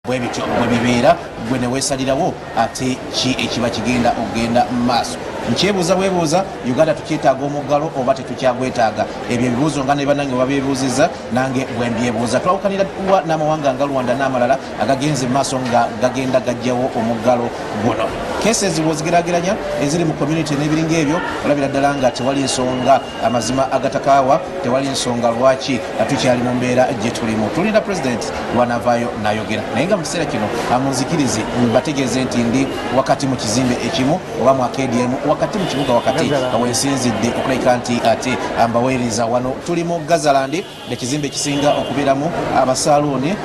bwebityo bwebibeera gwe ne weesalirawo ate ki ekiba kigenda okugenda mu maaso. Nkyebuuza bwebuuza Uganda tukyetaaga omuggalo oba tetukyagwetaaga? Ebyo ebibuuzo nga ne bannange babeebuuzizza nange bwe mbyebuuza. Twawukanira wa n'amawanga nga Rwanda n'amalala agagenze mu maaso nga gagenda gajjawo omuggalo guno. Cases bw'ozigeraageranya eziri mu community n'ebiringa ebyo olabira ddala nga tewali nsonga amazima agatakaawa, tewali nsonga lwaki tukyali mu mbeera gye tulimu. Tulinda President lwanavaayo n'ayogera, naye nga mu kiseera kino amunzikirize bategeeze nti ndi wakati mu kizimbe ekimu oba mu arcade emu wakati mu kibuga wakati wensinzidde okulabika nti ate mbaweereza wano. Tuli mu Gazaland, ekizimbe ekisinga okubeeramu abasaluuni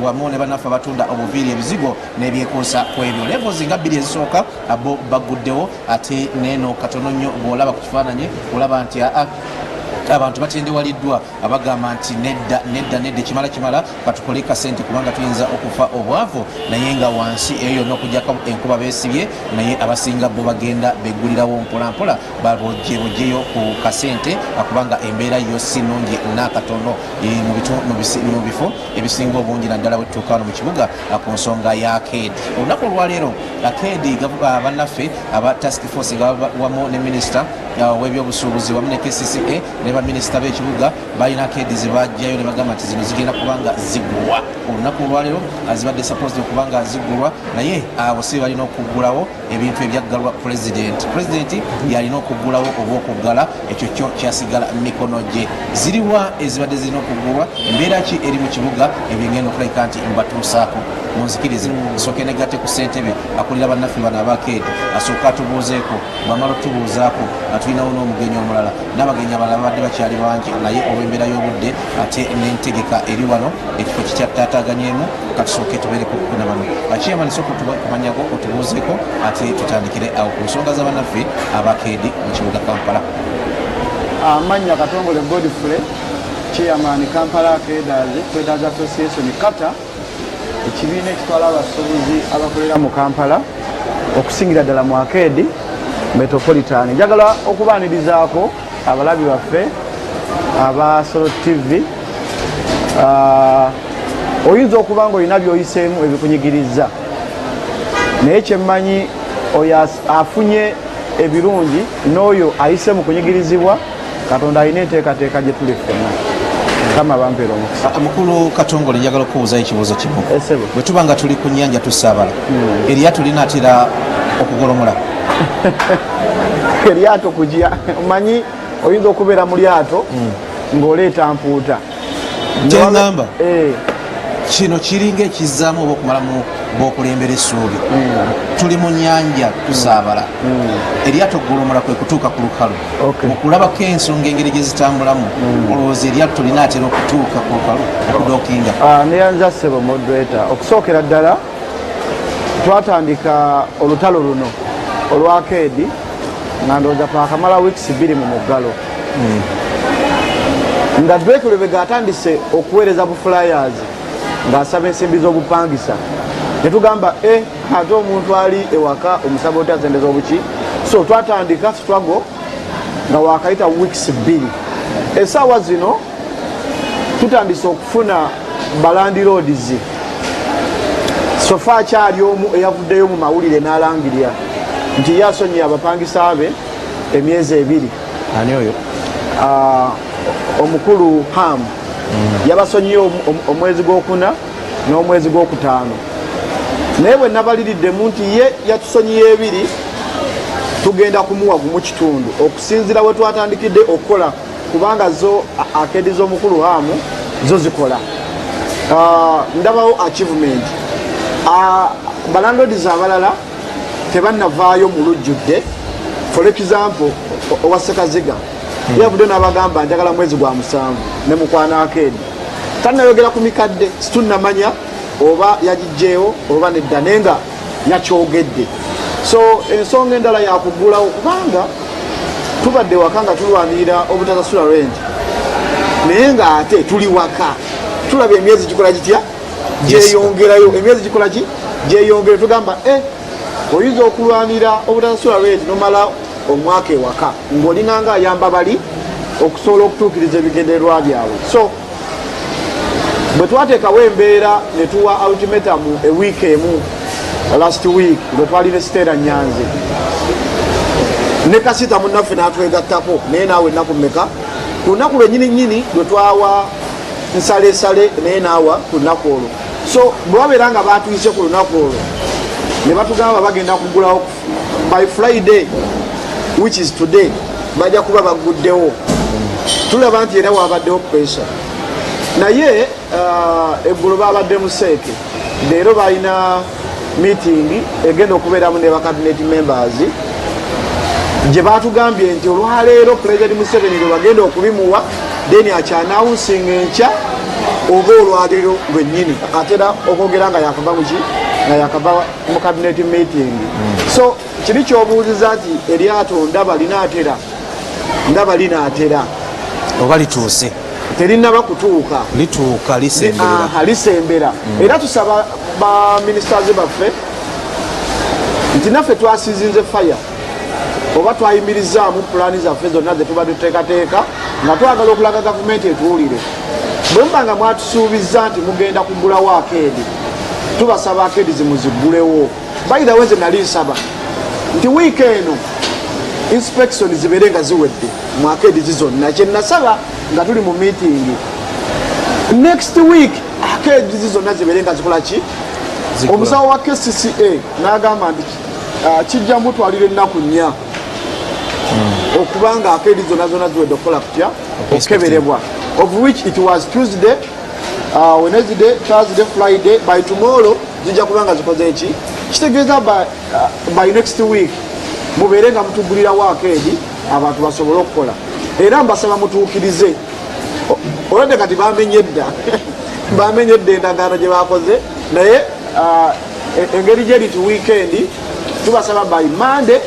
wamu ne bannaffe abatunda obuviiri, ebizigo n'ebyekuusa ku ebyo. Levels nga bbiri ezisooka abo baguddewo, ate neeno katono nnyo bw'olaba ku kifaananyi olaba nti abantu batendewaliddwa abagamba nti nedda kimala batukole kasente kubanga tuyinza okufa obwavu, naye nga wansi eyo yonna okujjako enkuba beesibye, naye abasinga bo bagenda beggulirawo mpolampola babojjeyo ku kasente kubanga embeera yo si nnungi nakatono mu bifo ebisinga obungi naddala bwe tutuuka wano mu kibuga ku nsonga ya arcade. Olunaku olwaleero arcade bannaffe aba task force nga wamu ne minisita w'ebyobusuubuzi wamu ne KCCA ne baminisita b'ekibuga balina arcade zebajjayo ne bagamba nti zino zigenda kubanga ziggulwa. Olunaku olwaleero zibadde supposed okubanga ziggulwa, naye abo si balina okuggulawo ebintu ebyaggalwa pulezidenti yalina okuggulawo oba okuggala ekyo kyo kyasigala mikono gye. Ziriwa ezibadde zirina okuggulwa? Embeera ki eri mu kibuga ebyengenda okulabika nti mbatuusaako? Munzikirize nsooke negatte ku ssentebe akulira bannaffe bano abakeedi asooka atubuuzeeko, bamala otubuuzaako atulinawo n'omugenyi omulala n'abagenyi abalala babadde bakyali bangi, naye olw'embeera y'obudde ate n'entegeka eri wano ekifo kikyataataaganyeemu katusooke tubeereko kuna bano chairman sooka kumanyago otubuuzeeko ate tutandikire awo ku nsonga z'abannaffe abakeedi mu kibuga Kampala. Amannya Katongole Godfrey, chairman Kampala Traders Association Kata, ekibiina ekitwala abasuubuzi abakolera mu Kampala okusingira ddala mu arcade metropolitan. Njagala okubaanirizaako abalabi baffe aba Solo TV, oyinza okuba nga olina by'oyiseemu ebikunyigiriza, naye kyemmanyi oyo afunye ebirungi n'oyo ayise mu kunyigirizibwa, Katonda alina enteekateeka gye tuli ffenna. Kama bampeera omukisa. Mukulu Katongole, njagala okubuuzayo ekibuuzo kimu. Bwe tuba nga tuli ku nnyanja tusaabala, eryato linaatera okugolomola? Eryato kujya omanyi oyinza okubeera mu lyato ng'oleeta mpuuta. Kyengamba kino kiringa ekizzaamu oba okumalamu bw'okulembera essuubi. Tuli mu nnyanja tusaabala, eryato ogolomola kwe kutuuka ku lukalu. Mu kulabako ensonga engeri gye zitambulamu, olowooza eryato linaatera okutuuka ku lukalu okudookinga? Neyanza ssebo moderator, okusookera ddala twatandika olutalo luno olwa arcade nga ndowooza twakamala weeks 2 mu muggalo, nga Drake Lubega atandise okuweereza bu flyers ng'asaba ensimbi z'obupangisa. Ne tugamba ate omuntu ali ewaka omusaba oti azendeza obuki, so twatandika struggle nga wakayita weeks 2. Essaawa zino tutandise okufuna balandi roads, sofa akyali omu eyavuddeyo mu mawulire n'alangirira nti yasonyiye abapangisa be emyezi 2. Ani oyo? Omukulu Ham yabasonyiye omwezi gw'okuna n'omwezi gw'okutaano, naye bwe nabaliridde nti ye yatusonyiye 2, tugenda kumuwa gumu kitundu okusinziira we twatandikidde okukola, kubanga zo arcade z'omukulu Ham zo zikola. Ndabawo achievement. Balandodizi abalala tebannavaayo mu lujjudde. For example, owa Sekaziga yavudde n'abagamba njagala mwezi gwa 7 ne mukwana arcade, tannayogera ku mikadde, situnnamanya oba yagijeewo oba nedda, nenga yakyogedde. So ensonga endala yakuggulawo kubanga tubadde waka nga tulwanirira obutasasula rent, naye nga ate tuli waka tulabye emyezi gikola gitya gyeyongerayo, emyezi gikola ki gyeyongera. Tugamba oyinza okulwanira obutasasula rent nomala omwaka ewaka ng'olinanga ayamba bali okusobola okutuukiriza ebigendererwa byabwe. So bwe twateekawo embeera ne tuwa ultimatum ewiiki emu last week bwe twalina Stella Nyanzi ne Kasita munnaffe n'atwegattako naye naawe ennaku mmeka ku lunaku lwennyini lwe twawa nsalesale naye naawa ku lunaku olwo so bwe babeera nga baatuyise ku lunaku olwo ne batugamba bagenda kugulawo by Friday which is today bajja kuba baguddewo tulaba nti era wabaddewo pressure naye eggulo babadde museeke leero balina meeting egenda okubeeramu ne ba cabinet members gye batugambye nti olwaleero President Museveni lwe bagenda okubimuwa then akyanaawunsinga enkya oba olwaleero lwennyini atera okwogera nga yakava muki nga yakava mu cabinet meeting so kiri kyobuuliza nti eryato ndaba linaatera oba lituuse terinaba kutuuka lituuka lisembera era tusaba ba ministers baffe nti naffe twasizinze fire oba twayimirizaamu pulaani zaffe zonna zetuba tuteekateeka nga twagala okulaga gavumenti etuwulire bwe muba nga mwatusuubiza nti mugenda kugulawo akeedi tubasaba akeedi zimuziggulewo bayirawe nze nali nsaba nti wiiki eno inspection zibeere nga ziwedde mu akeedi zonna kyenasaba nga tuli mu meeting next week akeedi zonna zibeere nga zikola ki omusawo wa KCCA n'agamba nti kijja mutwalira ennaku 4 okubanga akeedi zonna ziwedde okukola kutya okukeberebwa of which it was Tuesday, Wednesday, Thursday, Friday. By tomorrow zijja kubanga zikoze eki kitegeeza by next week mubeere nga mutugulirawo akeedi abantu basobole okukola era mbasaba mutuukirize olwadde kati bamenyedda endagaano gye bakoze naye engeri gyeri ti weekend tubasaba by Monday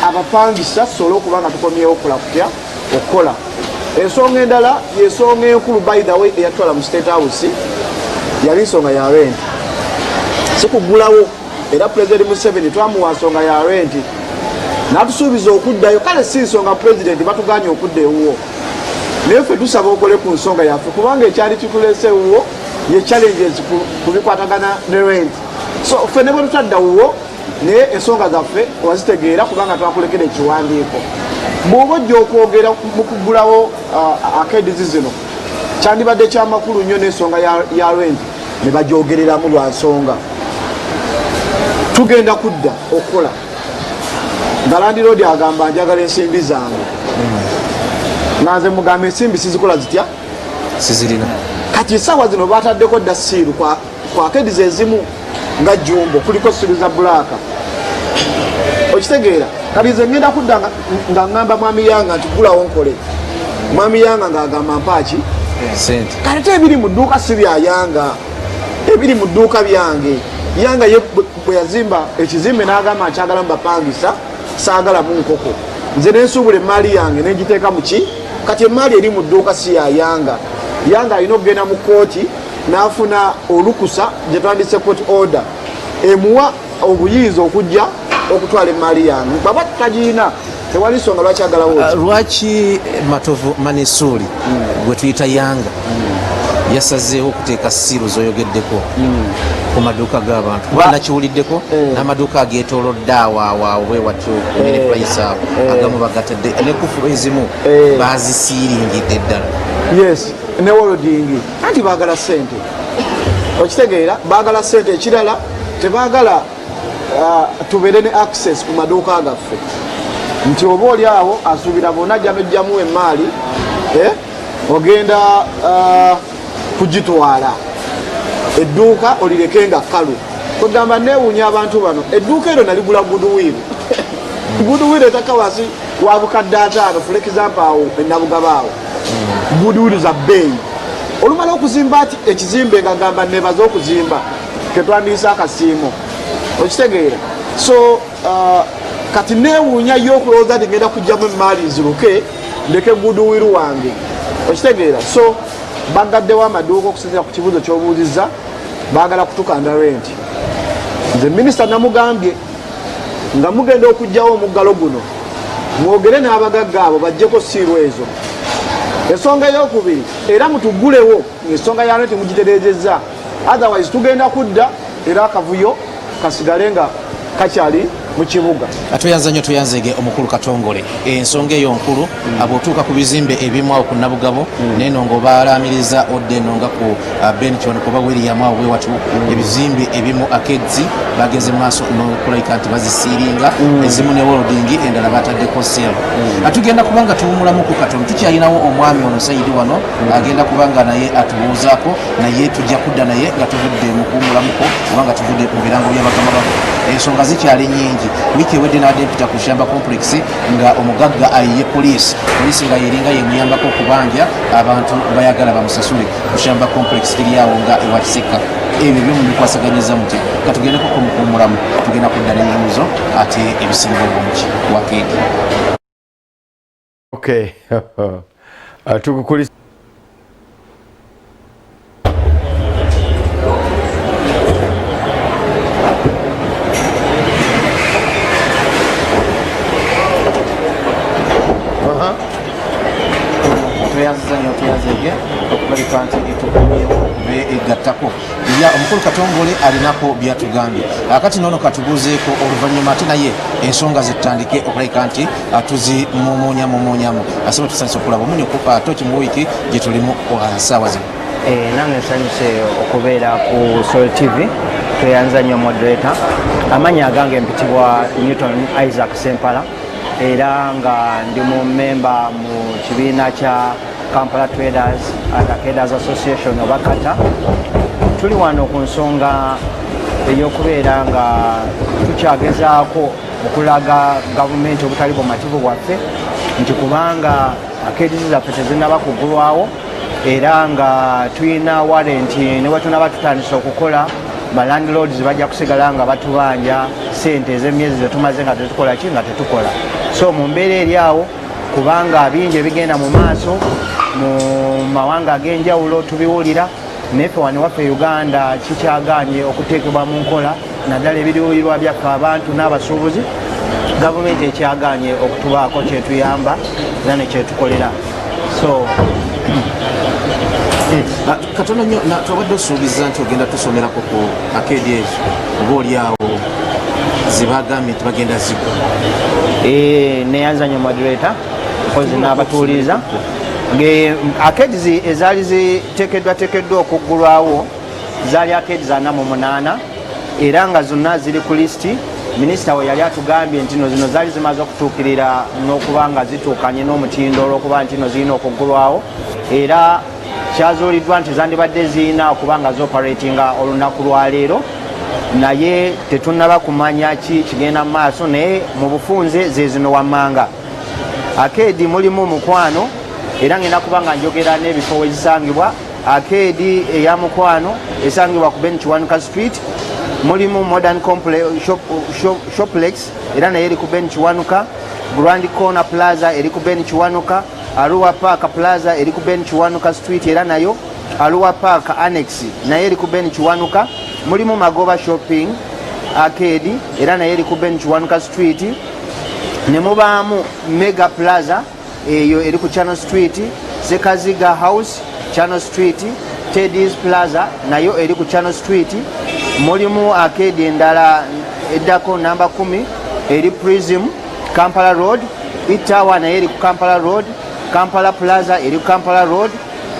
abapangisa tusobole okuba nga tukomyewo okukola kutya okukola ensonga endala yensonga enkulu by the way eyatwala mu State House yali nsonga ya rent sikugulawo era President Museveni twamuwa nsonga ya rent natusuubiza okuddayo kale si nsonga President batuganye okudda ewuwo naye ffe tusaba okole ku nsonga yaffe kubanga ekyali kitulese ewuwo ye challenges ku bikwatagana ne rent so ffe ne bwe tutadda wuwo naye ensonga zaffe wazitegeera kubanga twakulekera ekiwandiiko bw'oba ojja okwogera mu kugulawo akeedizi zino kyandibadde kyamakulu nnyo n'ensonga ya rent ne bagyogereramu lwa nsonga tugenda kudda okukola nga landiroodi agamba njagala ensimbi zange nanze mugamba ensimbi sizikola zitya sizirina kati essaawa zino bataddeko dda siiru kwa akeedizi ezimu nga jumbo kuliko siiru za bulaaka okitegeera kati nze ngenda kudda nga ngamba mwami yanga nti gulawo nkole mwami yanga ng'agamba mpaaki sente kati ebiri mu dduuka si byayanga ebiri mu dduuka byange yanga ye bwe yazimba ekizimbe n'agamba nkyagala mbapangisa saagalamu nkoko nze nensuubula emaali yange negiteeka mu ki kati emaali eri mu dduuka si yayanga yanga alina okugenda mu kooti n'afuna olukusa gye twandise court order emuwa obuyinza okujja okutwala emaali yange baba tutagiina tewali nsonga lwaki agalawo lwaki Matovu Manesuli gwe tuyita yanga yasazeewo okuteeka siiru zoyogeddeko ku maduuka g'abantu kuba nakiwuliddeko n'amaduuka ageetoolodde awaabwe watyo enterprise awo agamu bagatadde ne kufulu ezimu bazisiiringidde ddala yes ne wolodingi anti baagala ssente okitegeera baagala ssente ekirala tebaagala tubeere ne access ku maduuka gaffe nti oba oli awo asuubira bonna janojjamu emaali ogenda kugitwala edduuka olireke nga kkalu kugamba neewuunya abantu bano edduuka eryo naligula guduwiiru guduwiiru etakka wansi wa bukadde 5 for example awo enabugaba awo guduwiiru za bbeeyi olumala okuzimba ati ekizimbe nga gamba nebaze okuzimba ketwandiisa akasiimo okitegeera so kati neewuunya y'okulowooza nti ngenda kugyamu emaali nziruke ndeke guduwiiru wange okitegeera so bagaddewo amaduuka okusinzira ku kibuuzo ky'obuuziza baagala kutukanda rent nze minisita namugambye nga mugenda okugyawo omuggalo guno mwogere n'abagagga abo bajjeko siiru ezo ensonga eyokubiri era mutugulewo ensonga yano temugiterezeza otherwise tugenda kudda era akavuyo kasigale nga kakyali mu kibuga. Atuyanza nnyo tuyanzege omukulu Katongole ensonga eyo nkulu abwotuuka ku bizimbe ebimu awo ku Nabugabo neno ng'obaalamiriza odde eno nga ku Ben Kiwanuka oba William awo bwe watu ebizimbe ebimu akedzi bageze mu maaso n'okulabika nti bazisiiringa ezimu ne wolding endala bataddeko selo. Atugenda kubanga tuwumulamu ku katono tukyalinawo omwami ono Saidi wano agenda kubanga naye atubuuzaako naye tujja kudda naye nga tuvudde mu kuwumulamuko kubanga tuvudde mu birango by'abagama bano ensonga zikyali nnyingi. Wiki ewedde n'adde mpita ku Shamba Complex nga omugagga ayiye poliisi nga yeringa yemuyambako okubanja abantu bayagala bamusasule ku Shamba Complex eri awo nga ewa Kiseka. Ebyo byo mubikwasaganyiza muti katugendeko ku mukuumulamu tugenda kudda n'ennyumizo ate ebisinga obungi wakeedi. Okay. Tukukulisa tuyazege okubalika nti etukumyewo egattako ya omukulu Katongole alinako byatugambye akati nono katubuzeeko oluvannyuma ate naye ensonga zitandike okulabika nti tuzimumuunyamu asaba tusanyusa okulaba omunyukupa toki mu wiiki gye tulimu ssaawa zino. Nange nsanyuse okubeera ku Soul TV tweyanza nnyo moderator amannya agange mpitibwa Newton Isaac Sempala era nga ndi mu memba mu kibiina kya Kampala Traders and Traders Association oba KATA. Tuli wano ku nsonga ey'okubeera nga tukyagezaako okulaga gavumenti obutali bumativu bwaffe nti kubanga akedisi zaffe tezinnaba kuggulwawo era nga tulina warrant ne wetunaba tutandisa okukola balandlords bajja kusigala nga batubanja sente ez'emyezi zetumaze nga tetukola ki nga tetukola. So mu mbeera eri awo kubanga bingi ebigenda mu maaso mu mawanga ag'enjawulo tubiwulira neffe wano waffe Uganda kikyagaanye okuteekebwa mu nkola naddala ebiruubirirwa byaffe abantu n'abasuubuzi gavumenti ekyagaanye okutubaako kyetuyamba era nekyetukolera. So katono nnyo twabadde osuubiza nti ogenda tusomerako ku akeedi ezo oba oli awo zibagambye nti bagenda zigwa. Neyanza nnyo moderator kozi n'abatuuliza akeedi ezaali ziteekeddwa okuggulwawo zaali akeedi 48 era nga zonna ziri ku lisiti. Minisita we yali atugambye nti zino zaali zimaze okutuukirira n'okuba nga zituukanye n'omutindo olw'okuba nti zirina okuggulwawo era kyazuuliddwa nti zandibadde zirina okuba nga zoperatinga olunaku lwaleero naye tetunnaba kumanya ki kigenda mu maaso naye mu bufunze zezino wammanga. Akeedi mulimu Mukwano era ngenda kuba nga njogera n'ebifo wezisangibwa. Akeedi eya Mukwano esangibwa ku Ben Kiwanuka Street, mulimu Modern Shoplex era naye eri ku Ben Kiwanuka, Grand Corner Plaza eri ku Ben Kiwanuka, Arua Park Plaza eri ku Ben Kiwanuka Street era nayo Arua Park Annex naye eri ku Ben Kiwanuka, mulimu Magoba Shopping Arcade era naye eri ku Ben Kiwanuka Street, ne mubaamu Mega Plaza eyo eri ku Channel Street, Sekaziga House Channel Street, Teddy's Plaza nayo eri ku Channel Street, mulimu arcade endala eddako namba 10 eri Prism Kampala Road, Itawa naye eri ku Kampala Road, Kampala Plaza eri ku Kampala Road,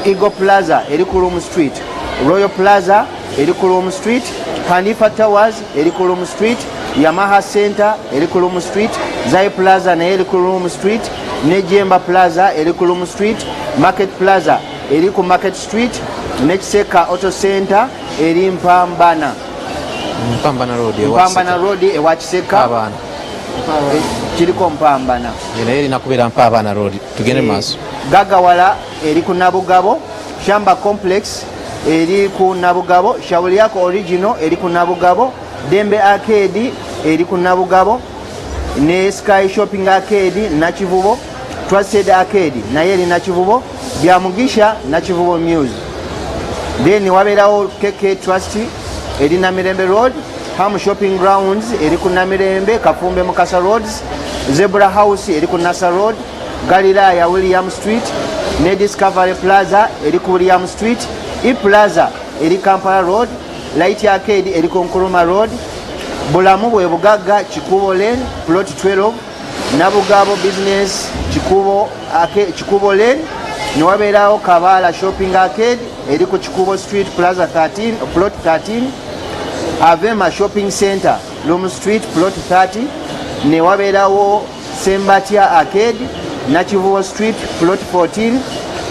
Eagle Plaza eri ku Room Street, Royal Plaza eri ku Room Street, Kanifa Towers eri ku Room Street, Yamaha Center eri ku Room Street, Zai Plaza naye eri ku Room Street, Nejemba Plaza eri ku Room Street, Market Plaza eri ku Market Street, Nexeka Auto Center eri Mpambana Road ewa Kiseka kiriko Mpambana naye erina kubeera Mpambana Road. Tugende maaso. Gagawala eri ku Nabugabo, Shamba Complex eri ku Nabugabo, Shauliako Original eri ku Nabugabo, Dembe Arcade eri ku Nabugabo, ne Sky Shopping Arcade Nakivubo, Trusted Arcade naye eri Nakivubo, Byamugisha Nakivubo Muse. Then wabeerawo KK Trust eri Namirembe Road, Ham Shopping Grounds eri ku Namirembe Kafumbe Mukasa Roads, Zebra House eri ku Nasa Road, Galilaya William Street, ne Discovery Plaza eri ku William Street, E-Plaza eri Kampala Road, Light Arcade eri ku Nkuruma Road, Bulamu bwe Bugagga Kikubo Lane plot 12, Nabugabo Business Kikubo Lane, newabeerawo Kabaala Shopping Arcade eri ku Kikubo Street Plaza 13 plot 13, Avema Shopping Center Loom Street plot 30, newabeerawo Sembatya Arcade Nakivubo Street plot 14,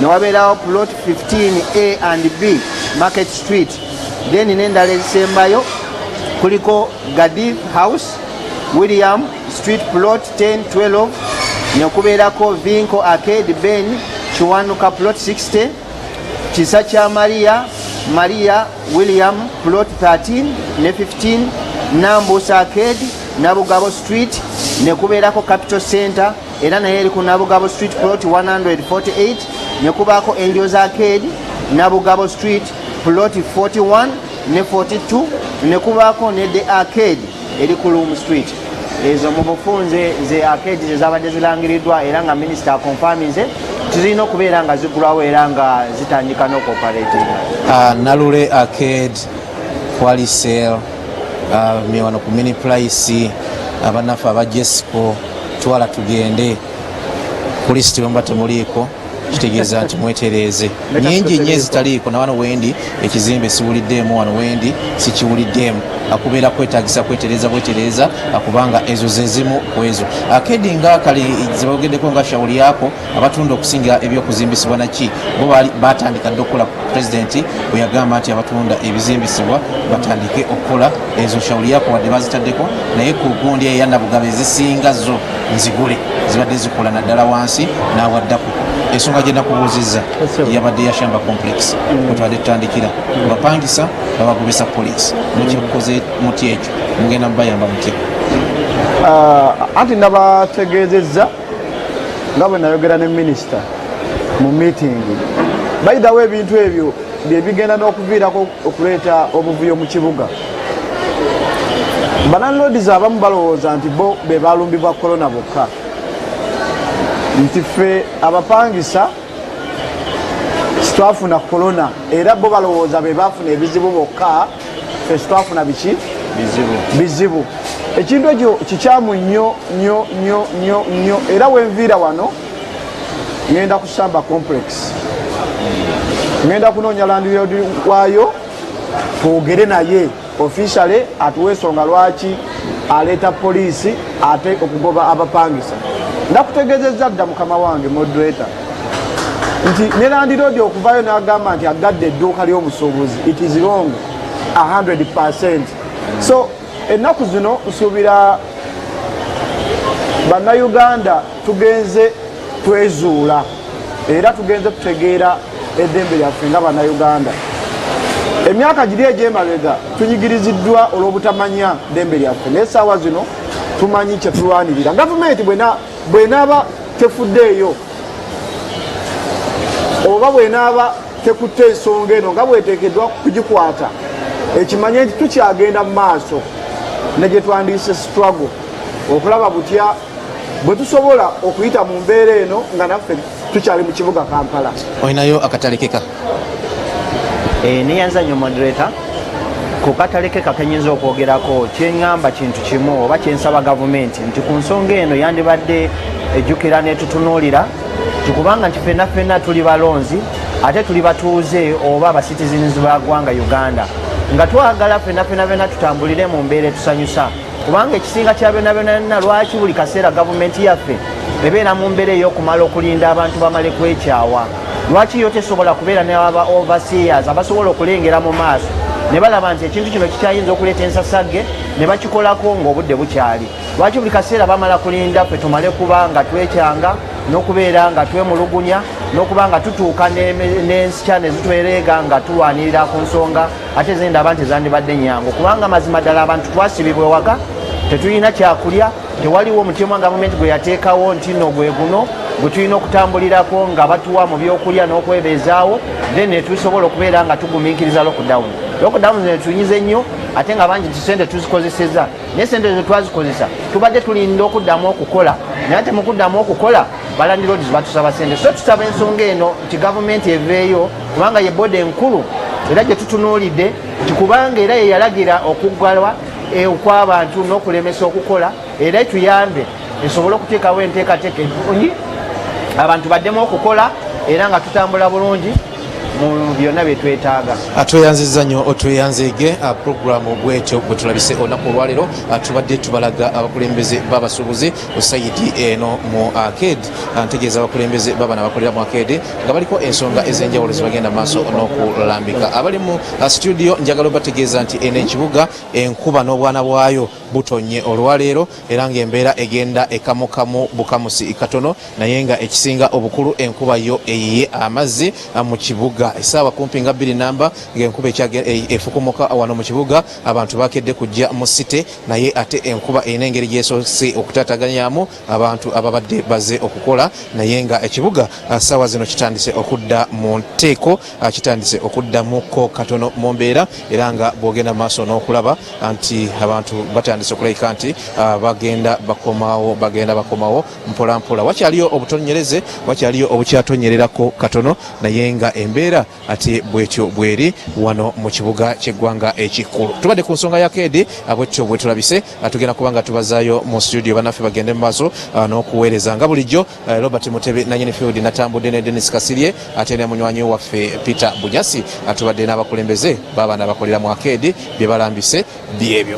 newabeerawo plot 15A and B Market Street. Then n'endala ezisembayo kuliko Gadi House William Street plot 10 12, nekubeerako Vinco Arcade Ben Kiwanuka plot 60, Kisa kya Maria William plot 13 ne 15, Nambus Arcade Nabugabo Street, nekubeerako Capital Center era naye eri ku Nabugabo Street plot 148, nekubaako Angels Arcade Nabugabo Street plot 41 ne 42, nekubaako ne The Arcade eri ku Loom Street. Ezo mu bufunze ze arcade zezabadde zirangiriddwa era nga minisita akonfaminze tuzirina okubeera nga zigulwawo era nga zitandika n'okoperatinga. Nalule Arcade, Qualisel, miwano ku Mini Price, abannaffe aba Jesco, twala tugende ku lisiti bwe muba temuliiko kitegeeza nti mwetereeze. Nyingi nnyo ezitaliiko na wano wendi ekizimbe siwuliddeemu, wano wendi sikiwuliddeemu, akubeera kwetagisa bwetereeza akubanga ezo ze zimu ku ezo. Arcade nga kali zebageddeko nga shawuli yako abatunda okusinga ebyokuzimbisibwa naki bo batandika dde okukola pulezidenti bwe yagamba nti abatunda ebizimbisibwa batandike okukola ezo shawuli yako wadde bazitaddeko, naye ku gundi eya Nabugabo ezisinga zo nzigule zibadde zikola naddala wansi n'awaddako. Ensonga gye nakubuuzizza yabadde ya Shamba Complex kwetwadde tutandikira bapangisa babagobesa poliisi, mukikoze muti ekyo mugenda mubayamba mutya? Anti nabategeezezza nga bwe nayogera ne minisita mu meeting, by the way ebintu ebyo bye bigenda n'okuviirako okuleeta obuvuyo mu kibuga. Balandlords abamu balowooza nti bo be balumbibwa korona bokka, nti ffe abapangisa sitwafuna korona era bo balowooza be bafuna ebizibu bokka, ffe sitwafuna biki bizibu. Ekintu ekyo kikyamu nnyo era wenviira wano ngenda ku Shamba Complex, ngenda kunoonya landlord waayo twogere naye officially atuwe ensonga lwaki aleeta poliisi ate okugoba abapangisa. Ndakutegeezezza dda mukama wange moderator nti ne landlord okuvaayo n'agamba nti agadde edduuka ly'obusuubuzi, it is wrong 100%. So ennaku zino nsuubira bannayuganda tugenze twezuula era tugenze tutegeera eddembe lyaffe nga bannayuganda. Emyaka giri egy'emabega tunyigiriziddwa olw'obutamanya ddembe lyaffe, naye essaawa zino tumanyi kye tulwanirira. Gavumenti bw'enaaba tefuddeeyo oba bw'enaaba tekutte ensonga eno nga bweteekeddwa kugikwata, ekimanye nti tukyagenda mu maaso ne gye twandiise struggle okulaba butya bwe tusobola okuyita mu mbeera eno nga naffe tukyali mu kibuga Kampala. Olinayo akatalekeka? Neyanza nnyo moderator ku katalekeka kenyinza okwogerako, kyeŋŋamba kintu kimu oba kyensaba gavumenti nti ku nsonga eno yandibadde ejjukira netutunuulira tikubanga nti ffenna tuli balonzi ate tuli batuuze oba abasitizens ba ggwanga Uganda, nga twagala ffenna tutambulire mu mbeera etusanyusa, kubanga ekisinga kya byonna lwaki buli kaseera gavumenti yaffe ebeera mu mbeera ey'okumala okulinda abantu bamale kwekyawa? Lwaki yo tesobola kubeera n'aba overseers abasobola okulengera mu maaso ne balaba nti ekintu kino kikyayinza okuleeta ensasagge ne bakikolako ng'obudde bukyali? Lwaki buli kaseera bamala kulinda ffe tumale kuba nga twekyanga n'okubeera nga twemulugunya n'okuba nga tutuuka n'ensikya ne zitwereega nga tulwanirira ku nsonga ate zendaba nti zandibadde nyangu? Kubanga mazima ddala abantu twasibibwa ewaka, tetulina kyakulya, tewaliwo omutima gavumenti gwe yateekawo nti nno gwe guno gwe tulina okutambulirako nga batuwa mu byokulya n'okwebeezaawo, then netusobola okubeera nga tugumiikiriza lockdown. Lockdown netunyize nnyo ate nga bangi sente tuzikozesezza, naye sente ze twazikozesa tubadde tulinda okuddamu okukola, naye ate mu kuddamu okukola balandi roads batusaba sente, so tusaba ensonga eno nti gavumenti eveeyo kubanga ye bode enkulu era gye tutunuulidde nti kubanga era ye yalagira okuggalwa okw'abantu n'okulemesa okukola era etuyambe esobole okuteekawo enteekateeka ennungi abantu baddemu okukola era nga tutambula bulungi mu byonna byetwetaaga. Tweyanziza nnyo otweyanzeege puroguramu bwetyo bwe tulabise olunaku olwaleero. Tubadde tubalaga abakulembeze b'abasuubuzi ku sayiti eno mu arcade, ntegeeza abakulembeze baba n'abakolera mu arcade nga baliko ensonga ez'enjawulo zibagenda mu maaso n'okulambika. Abali mu studio njagala obategeeza nti eno ekibuga enkuba n'obwana bwayo butonye olwaleero era ng'embeera egenda ekamukamu bukamusi katono, naye nga ekisinga obukulu enkuba yo eyiye amazzi mu kibuga. Essaawa kumpi nga 2 namba ng'enkuba efukumuka wano mu kibuga, abantu bakedde kujja mu site, naye ate enkuba erina engeri gyesoose okutataganyamu abantu ababadde baze okukola, naye nga ekibuga ssaawa zino kitandise okudda mu nteeko, kitandise okuddamuko katono mu mbeera, era nga bw'ogenda maaso n'okulaba nti abantu batandise okulabika nti bagenda bakomawo mpola mpola. Wakyaliyo obutonyereze, wakyaliyo obukyatonyererako katono, naye nga embeera ate bwetyo bweri wano mu kibuga ky'eggwanga ekikulu. Tubadde ku nsonga ya Kedi bwetyo bwe tulabise, tugenda kubanga tubazaayo mu studio bannaffe bagende mu maaso n'okuweereza nga bulijjo. Robert Mutebe nanyini field natambudde ne Dennis Kasirye ate ne munywanyi waffe Peter Bunyasi, tubadde n'abakulembeze b'abaana abakolera mu Kedi bye balambise byebyo.